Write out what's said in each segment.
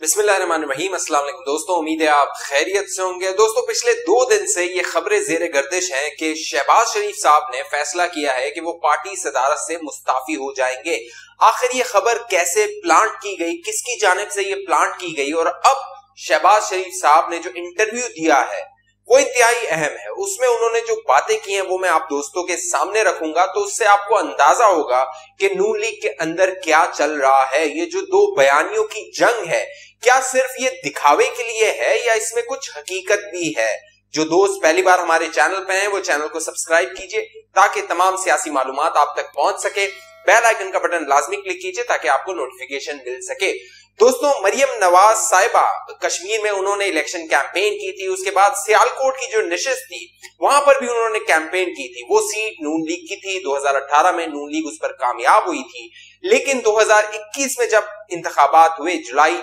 बिस्मिल्लाहिर्रहमानिर्रहीम। अस्सलाम वालेकुम दोस्तों, उम्मीद है आप खैरियत से होंगे। दोस्तों, पिछले 2 दिन से ये खबरें ज़ेरे गर्दिश हैं कि शहबाज शरीफ साहब ने फैसला किया है कि वो पार्टी सदारत से मुस्ताफी हो जाएंगे। आखिर ये खबर कैसे प्लांट की गई, किसकी जानिब से ये प्लांट की गई, और अब शहबाज शरीफ साहब ने जो इंटरव्यू दिया है वो इंतहाई अहम है। उसमें उन्होंने जो बातें की हैं वो मैं आप दोस्तों के सामने रखूंगा, तो उससे आपको अंदाजा होगा कि नून लीग के अंदर क्या चल रहा है। ये जो 2 बयानियों की जंग है, क्या सिर्फ ये दिखावे के लिए है या इसमें कुछ हकीकत भी है? जो दोस्त पहली बार हमारे चैनल पे हैं वो चैनल को सब्सक्राइब कीजिए ताकि तमाम सियासी मालूमात आप तक पहुंच सके। बेल आइकन का बटन लाजमी क्लिक कीजिए ताकि आपको नोटिफिकेशन मिल सके। दोस्तों, मरियम नवाज साहिबा कश्मीर में उन्होंने इलेक्शन कैंपेन की थी। उसके बाद सियालकोट की जो नशिस्त थी वहां पर भी उन्होंने कैंपेन की थी। वो सीट नून लीग की थी। 2018 में नून लीग उस पर कामयाब हुई थी, लेकिन 2021 में जब इंतखाबात हुए जुलाई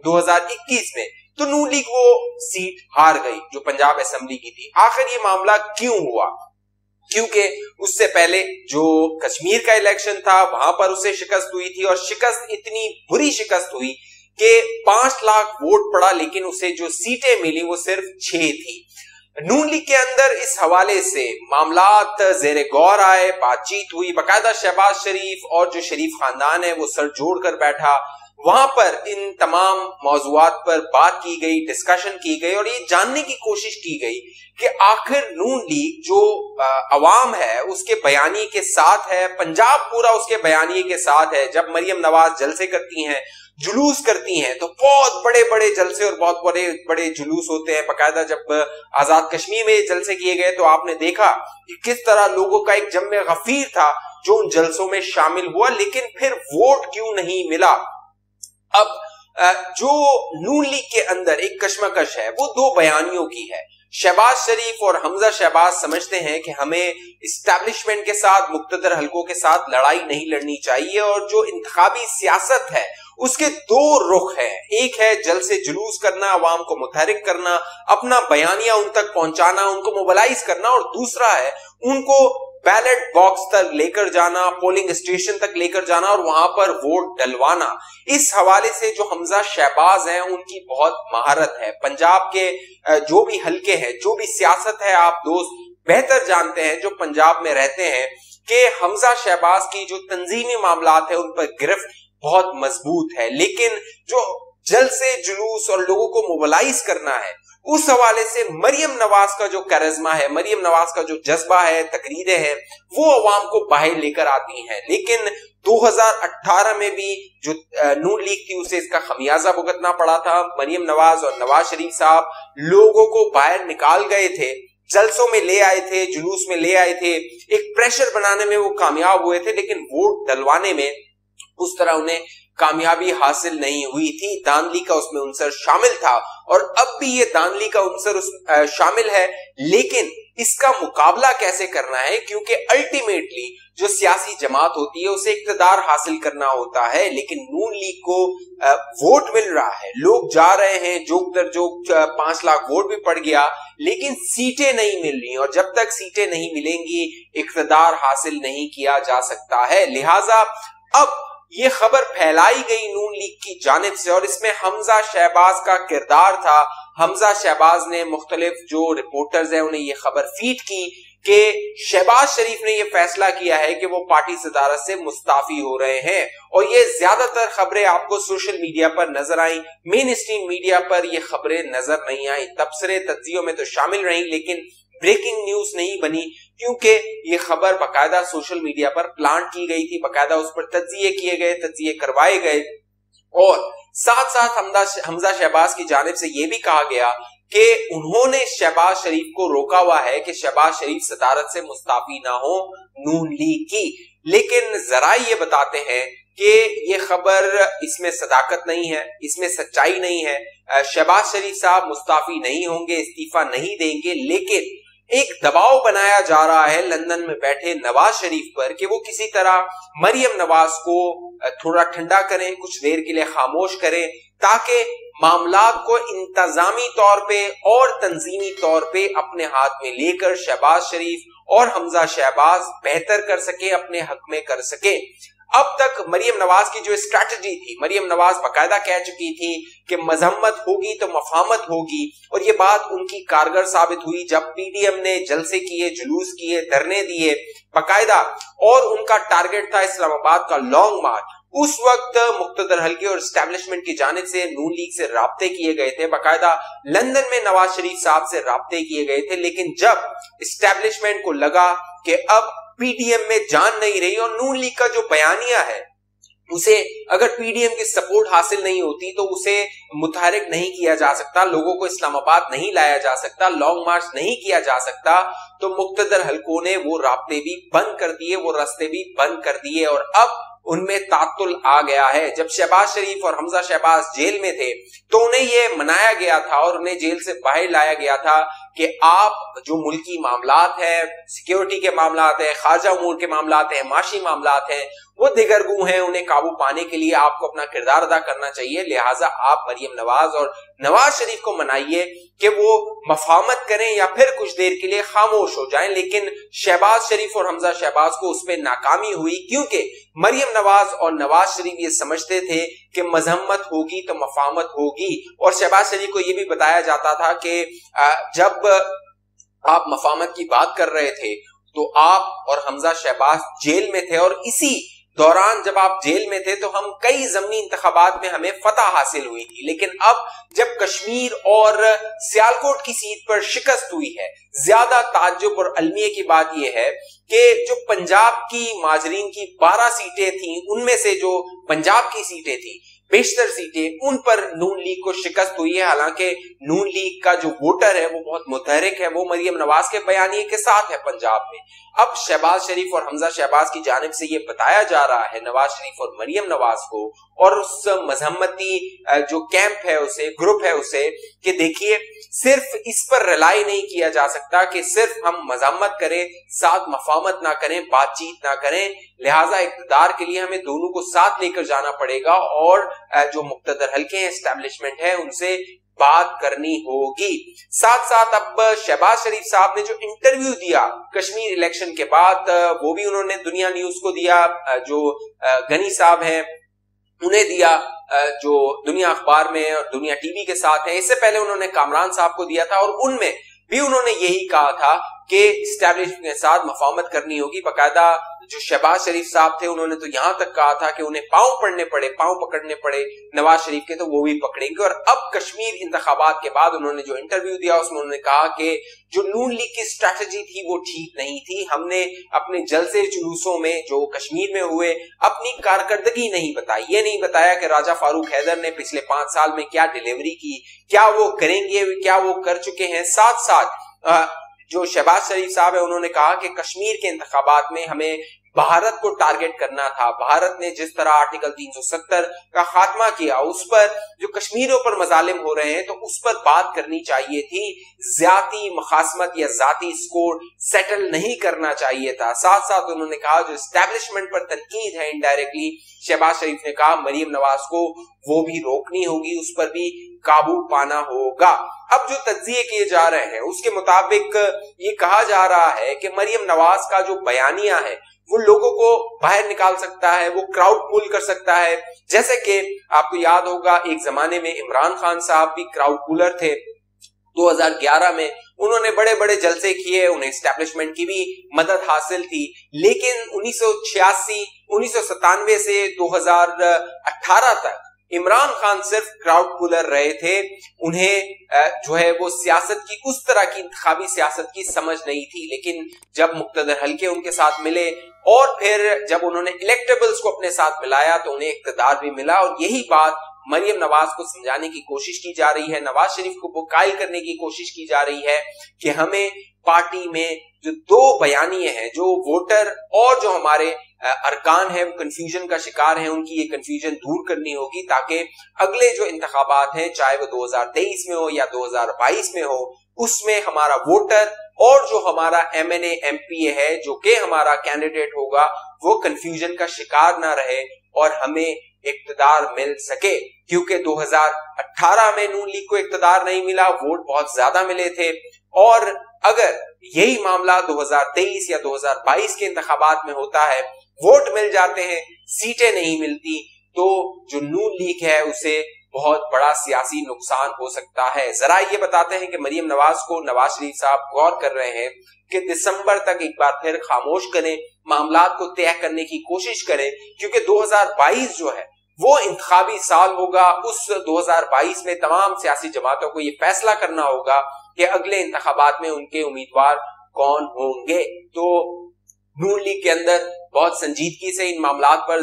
2021 में, तो नून लीग वो सीट हार गई जो पंजाब असेंबली की थी। आखिर ये मामला क्यों हुआ? क्योंकि उससे पहले जो कश्मीर का इलेक्शन था वहां पर उसे शिकस्त हुई थी, और शिकस्त इतनी बुरी शिकस्त हुई कि 5 लाख वोट पड़ा, लेकिन उसे जो सीटें मिली वो सिर्फ 6 थी। नून लीग के अंदर इस हवाले से मामलात ज़ेरे गौर आए, बातचीत हुई, बाकायदा शहबाज शरीफ और जो शरीफ खानदान है वो सर जोड़कर बैठा। वहां पर इन तमाम मौजुआत पर बात की गई, डिस्कशन की गई, और ये जानने की कोशिश की गई कि आखिर नून लीग जो अवाम है उसके बयानी के साथ है, पंजाब पूरा उसके बयानी के साथ है। जब मरियम नवाज जलसे करती हैं, जुलूस करती हैं, तो बहुत बड़े बड़े जलसे और बहुत बड़े बड़े जुलूस होते हैं। बाकायदा जब आजाद कश्मीर में जलसे किए गए तो आपने देखा कि किस तरह लोगों का एक जम्मे गफीर था जो उन जलसों में शामिल हुआ, लेकिन फिर वोट क्यों नहीं मिला? अब जो नून लीग के अंदर एक कश्मकश है वो 2 बयानियों की है। शहबाज शरीफ और हमजा शहबाज समझते हैं कि हमें इस्टेब्लिशमेंट के साथ, मुक्तदर हलकों के साथ लड़ाई नहीं लड़नी चाहिए, और जो इंतखाबी सियासत है उसके 2 रुख हैं। एक है जलसे जुलूस करना, अवाम को मुतहरिक करना, अपना बयानिया उन तक पहुंचाना, उनको मोबिलाइज करना, और दूसरा है उनको बैलेट बॉक्स तक लेकर जाना, पोलिंग स्टेशन तक लेकर जाना और वहां पर वोट डलवाना। इस हवाले से जो हमजा शहबाज हैं उनकी बहुत महारत है। पंजाब के जो भी हलके हैं, जो भी सियासत है, आप दोस्त बेहतर जानते हैं जो पंजाब में रहते हैं कि हमजा शहबाज की जो तंजीमी मामलात है उन पर गिरफ्त बहुत मजबूत है, लेकिन जो जलसे जुलूस और लोगों को मोबिलाइज करना है उस हवाले से मरियम नवाज का जो करिश्मा है, मरियम नवाज का जो जज्बा है, तकरीरें हैं, वो अवाम को बाहर लेकर आती हैं। लेकिन 2018 में भी जो नून लीग थी उसे इसका खमियाजा भुगतना पड़ा था। मरियम नवाज और नवाज शरीफ साहब लोगों को बाहर निकाल गए थे, जलसों में ले आए थे, जुलूस में ले आए थे, एक प्रेशर बनाने में वो कामयाब हुए थे, लेकिन वोट डलवाने में उस तरह उन्हें कामयाबी हासिल नहीं हुई थी। दांधली का उसमें उनसर शामिल था, और अब भी ये दांधली का उनसर शामिल है, लेकिन इसका मुकाबला कैसे करना है? क्योंकि अल्टीमेटली जो सियासी जमात होती है उसे इक्तदार हासिल करना होता है, लेकिन नून लीग को वोट मिल रहा है, लोग जा रहे हैं, जोक दर जोक 5 लाख वोट भी पड़ गया, लेकिन सीटें नहीं मिल रही, और जब तक सीटें नहीं मिलेंगी इक्तदार हासिल नहीं किया जा सकता है। लिहाजा अब ये खबर फैलाई गई नून लीग की जानिब से, और इसमें हमजा शहबाज का किरदार था। हमजा शहबाज ने मुख्तलिफ जो रिपोर्टर्स हैं उन्हें ये खबर फीड की कि शहबाज शरीफ ने ये फैसला किया है कि वो पार्टी सदारत से मुस्ताफी हो रहे हैं, और ये ज्यादातर खबरें आपको सोशल मीडिया पर नजर आई, मेन स्ट्रीम मीडिया पर ये खबरें नजर नहीं आई। तबसरे तज्जियों में तो शामिल रही, लेकिन ब्रेकिंग न्यूज नहीं बनी, क्योंकि ये खबर बाकायदा सोशल मीडिया पर प्लांट की गई थी, बाकायदा उस पर तज्जिए किए गए, तज्जिए करवाए गए, और साथ साथ हमजा शहबाज की जानिब से यह भी कहा गया कि उन्होंने शहबाज शरीफ को रोका हुआ है कि शहबाज शरीफ सदारत से मुस्ताफी ना हो नून लीग की। लेकिन जरा ये बताते हैं कि ये खबर, इसमें सदाकत नहीं है, इसमें सच्चाई नहीं है। शहबाज शरीफ साहब मुस्ताफी नहीं होंगे, इस्तीफा नहीं देंगे, लेकिन एक दबाव बनाया जा रहा है लंदन में बैठे नवाज शरीफ पर कि वो किसी तरह मरियम नवाज को थोड़ा ठंडा करें, कुछ देर के लिए खामोश करें, ताकि मामलात को इंतजामी तौर पे और तंजीमी तौर पे अपने हाथ में लेकर शहबाज शरीफ और हमजा शहबाज बेहतर कर सके, अपने हक में कर सके। अब तक मरियम नवाज की जो स्ट्रैटेजी थी, मरियम नवाज बाकायदा कह चुकी थी कि मजम्मत होगी तो मफामत होगी, और ये बात उनकी कारगर साबित हुई जब पीडीएम ने जलसे किए, जुलूस किए, धरने दिए बाकायदा, और उनका टारगेट था इस्लामाबाद का लॉन्ग मार्च। उस वक्त मुक्तदर हल्के और एस्टेब्लिशमेंट की जानिब से नून लीग से राब्ते किए गए थे, बाकायदा लंदन में नवाज शरीफ साहब से राब्ते किए गए थे, लेकिन जब एस्टेब्लिशमेंट को लगा कि अब पीडीएम में जान नहीं रही और नून लीग का जो बयानिया है उसे अगर पीडीएम की सपोर्ट हासिल नहीं होती तो उसे मुतहरिक नहीं किया जा सकता, लोगों को इस्लामाबाद नहीं लाया जा सकता, लॉन्ग मार्च नहीं किया जा सकता, तो मुक्तदर हल्कों ने वो राब्ते भी बंद कर दिए, वो रास्ते भी बंद कर दिए, और अब उनमें तातुल आ गया है। जब शहबाज शरीफ और हमजा शहबाज जेल में थे तो उन्हें यह मनाया गया था और उन्हें जेल से बाहर लाया गया था कि आप जो मुल्की मामलात है, सिक्योरिटी के मामलात है, खारजा उमूर के मामलात है, माशी मामलात हैं, वो दिगरगू हैं, उन्हें काबू पाने के लिए आपको अपना किरदार अदा करना चाहिए। लिहाजा आप मरियम नवाज और नवाज शरीफ को मनाइए कि वो मफामत करें या फिर कुछ देर के लिए खामोश हो जाएं, लेकिन शहबाज शरीफ और हमजा शहबाज को उस पर नाकामी हुई, क्योंकि मरियम नवाज और नवाज शरीफ ये समझते थे कि मजम्मत होगी तो मफामत होगी, और शहबाज शरीफ को ये भी बताया जाता था कि जब आप मफामत की बात कर रहे थे तो आप और हमजा शहबाज जेल में थे, और इसी दौरान जब आप जेल में थे तो हम कई ज़मीनी इंतखाबात में हमें फतह हासिल हुई थी, लेकिन अब जब कश्मीर और सियालकोट की सीट पर शिकस्त हुई है, ज्यादा ताज्जुब और अलमिये की बात यह है कि जो पंजाब की माजरीन की 12 सीटें थी, उनमें से जो पंजाब की सीटें थी, बेशतर सीटें उन पर नून लीग को शिकस्त हुई है। हालांकि नून लीग का जो वोटर है वो बहुत मुतहरिक है, वो मरियम नवाज के बयानिए के साथ है पंजाब में। अब शहबाज शरीफ और हमजा शहबाज की जानिब से ये बताया जा रहा है नवाज शरीफ और मरियम नवाज को और उस मजहमती जो कैंप है उसे, ग्रुप है उसे, कि देखिए सिर्फ इस पर रिलाई नहीं किया जा सकता कि सिर्फ हम मजम्मत करें, साथ मफामत ना करें, बातचीत ना करें, लिहाजा इक़्तिदार के लिए हमें दोनों को साथ लेकर जाना पड़ेगा और जो मुक़्तदर हल्के हैं, एस्टेब्लिशमेंट है, उनसे बात करनी होगी। साथ साथ अब शहबाज शरीफ साहब ने जो इंटरव्यू दिया कश्मीर इलेक्शन के बाद, वो भी उन्होंने दुनिया न्यूज को दिया, जो गनी साहब हैं उन्हें दिया, जो दुनिया अखबार में और दुनिया टीवी के साथ है। इससे पहले उन्होंने कामरान साहब को दिया था और उनमें भी उन्होंने यही कहा था कि एस्टैब्लिशमेंट के साथ मफामत करनी होगी। बाकायदा जो शहबाज शरीफ साहब थे उन्होंने तो यहां तक कहा था कि उन्हें पांव पकड़ने पड़े नवाज शरीफ के, तो वो भी पकड़ेंगे। और अब कश्मीर इंतखाबात के बाद उन्होंने जो इंटरव्यू दिया उसमें उन्होंने कहा कि जो नून लीग की स्ट्रैटेजी थी वो ठीक नहीं थी, हमने अपने जलसे जुलूसों में जो कश्मीर में हुए अपनी कारकर्दगी नहीं बताई, ये नहीं बताया कि राजा फारूक हैदर ने पिछले 5 साल में क्या डिलीवरी की, क्या वो करेंगे, क्या वो कर चुके हैं। साथ साथ जो शहबाज शरीफ साहब है उन्होंने कहा कि कश्मीर के इंतखाबात में हमें भारत को टारगेट करना था, भारत ने जिस तरह आर्टिकल 370 का खात्मा किया, उस पर जो कश्मीरियों पर मजालिम हो रहे हैं तो उस पर बात करनी चाहिए थी, ज्याती मखासमत या जाती स्कोर सेटल नहीं करना चाहिए था। साथ साथ उन्होंने कहा जो एस्टैब्लिशमेंट पर तनकीद है इनडायरेक्टली, शहबाज शरीफ ने कहा मरियम नवाज को वो भी रोकनी होगी, उस पर भी काबू पाना होगा। अब जो तज्जिए किए जा रहे हैं उसके मुताबिक ये कहा जा रहा है कि मरियम नवाज का जो बयानिया है वो लोगों को बाहर निकाल सकता है, वो क्राउड पुल कर सकता है। जैसे कि आपको याद होगा एक जमाने में इमरान खान साहब भी क्राउड पुलर थे। 2011 में उन्होंने बड़े बड़े जलसे किए, उन्हें एस्टैब्लिशमेंट की भी मदद हासिल थी, लेकिन 1997 से 2018 तक इमरान खान सिर्फ क्राउड पुलर रहे थे। उन्हें जो है वो सियासत की उस तरह की इंतखाबी सियासत की समझ नहीं थी, लेकिन जब मुक़्तदर हल्के उनके साथ मिले और फिर जब उन्होंने इलेक्टेबल्स को अपने साथ मिलाया तो उन्हें इक़्तिदार भी मिला। और यही बात मरियम नवाज को समझाने की कोशिश की जा रही है, नवाज शरीफ को वकाइल करने की कोशिश की जा रही है कि हमें पार्टी में जो 2 बयानिए हैं, जो वोटर और जो हमारे अरकान है वो कंफ्यूजन का शिकार हैं, उनकी ये कंफ्यूजन दूर करनी होगी ताकि अगले जो इंतखाबात हैं, चाहे वो 2023 में हो या 2022 में हो, उसमें हमारा वोटर और जो हमारा MNA MPA है जो कि हमारा कैंडिडेट होगा वो कंफ्यूजन का शिकार ना रहे और हमें इक़्तिदार मिल सके। क्योंकि 2018 में नून लीग को इक़्तिदार नहीं मिला, वोट बहुत ज्यादा मिले थे, और अगर यही मामला 2023 या 2022 के इंतखाबात में होता है वोट मिल जाते हैं, सीटें नहीं मिलती, तो जो नून लीग है उसे बहुत बड़ा सियासी नुकसान हो सकता है। जरा ये बताते हैं कि मरियम नवाज को नवाज शरीफ साहब गौर कर रहे हैं कि दिसंबर तक एक बार फिर खामोश करें, मामलात को तय करने की कोशिश करें, क्योंकि 2022 जो है वो इंतखाबी साल होगा। उस 2022 में तमाम सियासी जमातों को ये फैसला करना होगा कि अगले इंतखाबात में उनके उम्मीदवार कौन होंगे। तो नून लीग के अंदर बहुत संजीदगी से इन मामलात पर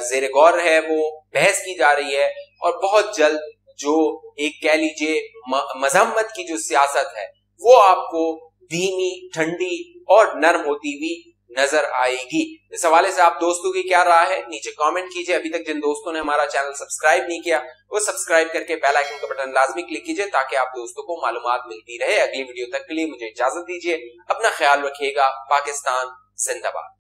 जेर गौर है, वो बहस की जा रही है, और बहुत जल्द जो एक कह लीजिए मजम्मत की जो सियासत है वो आपको धीमी, ठंडी और नरम होती हुई नजर आएगी। इस हवाले से आप दोस्तों की क्या राय है नीचे कमेंट कीजिए। अभी तक जिन दोस्तों ने हमारा चैनल सब्सक्राइब नहीं किया वो सब्सक्राइब करके बेल आइकन का बटन लाजमी क्लिक कीजिए ताकि आप दोस्तों को मालूमात मिलती रहे। अगली वीडियो तक के लिए मुझे इजाजत दीजिए, अपना ख्याल रखिएगा। पाकिस्तान जिंदाबाद।